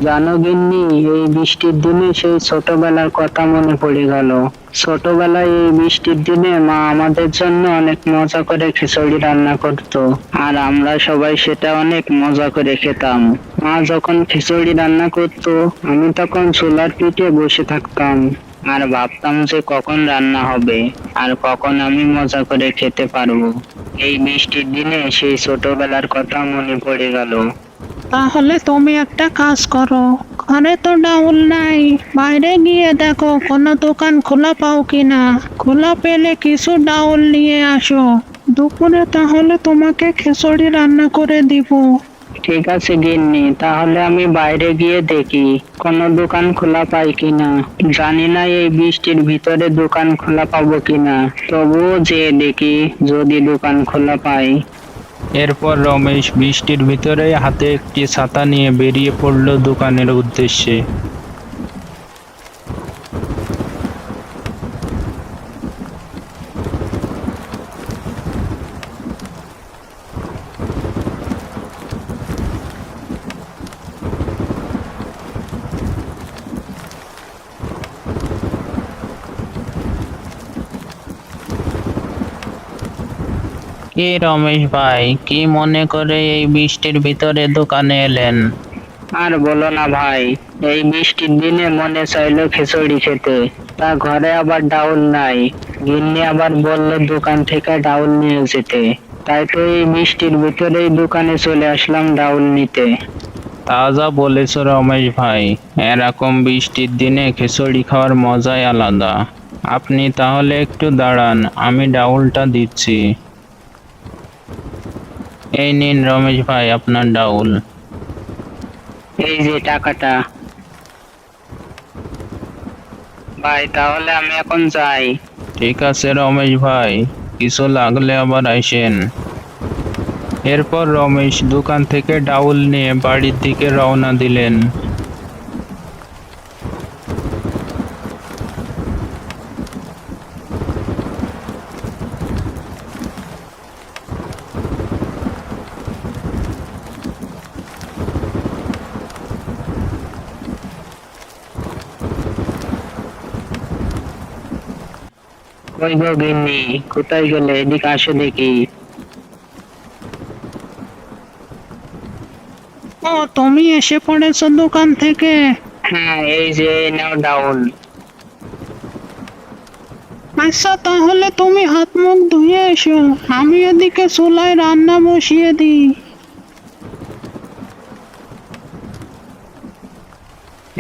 জানো গিন্নি, এই বৃষ্টির দিনে সেই ছোটবেলার কথা মনে পড়ে গেল। ছোটবেলায় এই বৃষ্টির দিনে মা আমাদের জন্য অনেক মজা করে খিচুড়ি রান্না করতো, আর আমরা সবাই সেটা অনেক মজা করে খেতাম। মা যখন খিচুড়ি রান্না করতো, আমি তখন চুলার পিঠে বসে থাকতাম আর ভাবতাম যে কখন রান্না হবে আর কখন আমি মজা করে খেতে পারবো। এই বৃষ্টির দিনে সেই ছোটবেলার কথা মনে পড়ে গেল। তাহলে তুমি একটা কাজ করো, ঘরে তো ডাউল নাই, বাইরে গিয়ে দেখো কোনো দোকান খোলা পাও কিনা। খোলা পেলে কিছু ডাউল নিয়ে আসো, দুপুরে তাহলে তোমাকে খিচুড়ি রান্না করে দিব। ঠিক আছে গিন্নি, তাহলে আমি বাইরে গিয়ে দেখি কোনো দোকান খোলা পাই কিনা। জানি না এই বৃষ্টির ভিতরে দোকান খোলা পাবো কিনা, তবুও যেয়ে দেখি যদি দোকান খোলা পাই। এরপর রমেশ বৃষ্টির ভিতরে হাতে একটি ছাতা নিয়ে বেরিয়ে পড়ল দোকানের উদ্দেশ্যে। কি রমেশ ভাই, কি মনে করে এই বৃষ্টির ভিতরে দোকানে এলেন? আর বলো না ভাই, এই বৃষ্টির দিনে মনে চাইলো খিচুড়ি খেতে, তা ঘরে আবার ডাউল নাই। গিন্নি আবার বললো দোকান থেকে ডাউল নিয়ে যেতে, তাই তো এই বৃষ্টির ভিতরেই দোকানে চলে আসলাম ডাউল নিতে। তা যা বলেছ রমেশ ভাই, এরকম বৃষ্টির দিনে খিচুড়ি খাওয়ার মজাই আলাদা। আপনি তাহলে একটু দাঁড়ান, আমি ডাউলটা দিচ্ছি। এই নিন রমেশ ভাই আপনার ডাউল। এই যে টাকাটা। ভাই তাহলে আমি এখন যাই। ঠিক আছে রমেশ ভাই, কিছু লাগলে আবার আইসেন। এরপর রমেশ দোকান থেকে ডাউল নিয়ে বাড়ির দিকে রওনা দিলেন। ওই গো গিন্নি, কোথায় গেলে? এদিকে আসো দেখি। ও, তুমি এসে পড়েছো দোকান থেকে? হ্যাঁ, এই যে এই নাও ডাউল। আচ্ছা, তাহলে তুমি হাত মুখ ধুয়ে এসো, আমি এদিকে চুলায় রান্না বসিয়ে দিই।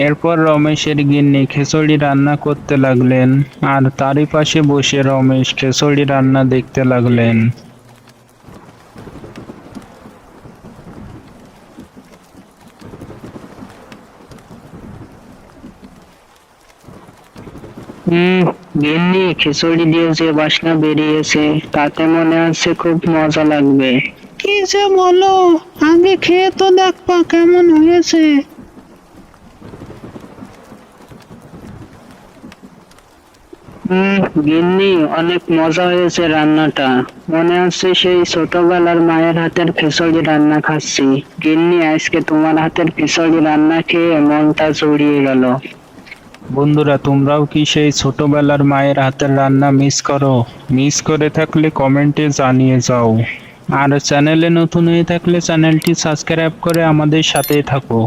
এরপর রমেশের গিন্নি খিচুড়ি রান্না করতে লাগলেন, আর তারই পাশে বসে রমেশ খিচুড়ি রান্না দেখতে লাগলেন। গিন্নি, খিচুড়ি দিয়ে যে বাসনা বেরিয়েছে, তাতে মনে হচ্ছে খুব মজা লাগবে। কি যে বলো, আগে খেয়ে তো দেখবা কেমন হয়েছে। গিন্নি, অনেক মজা হয়েছে রান্নাটা। মনে হচ্ছে সেই ছোটবেলার মায়ের হাতের খিচুড়ি রান্না খাচ্ছি। গিন্নি, আজকে তোমার হাতের খিচুড়ি রান্না খেয়ে মনটা জুড়িয়ে গেল। বন্ধুরা, তোমরাও কি সেই ছোটবেলার মায়ের হাতের রান্না মিস করো? মিস করে থাকলে কমেন্টে জানিয়ে যাও। আর চ্যানেলে নতুন হয়ে থাকলে চ্যানেলটি সাবস্ক্রাইব করে আমাদের সাথেই থাকো।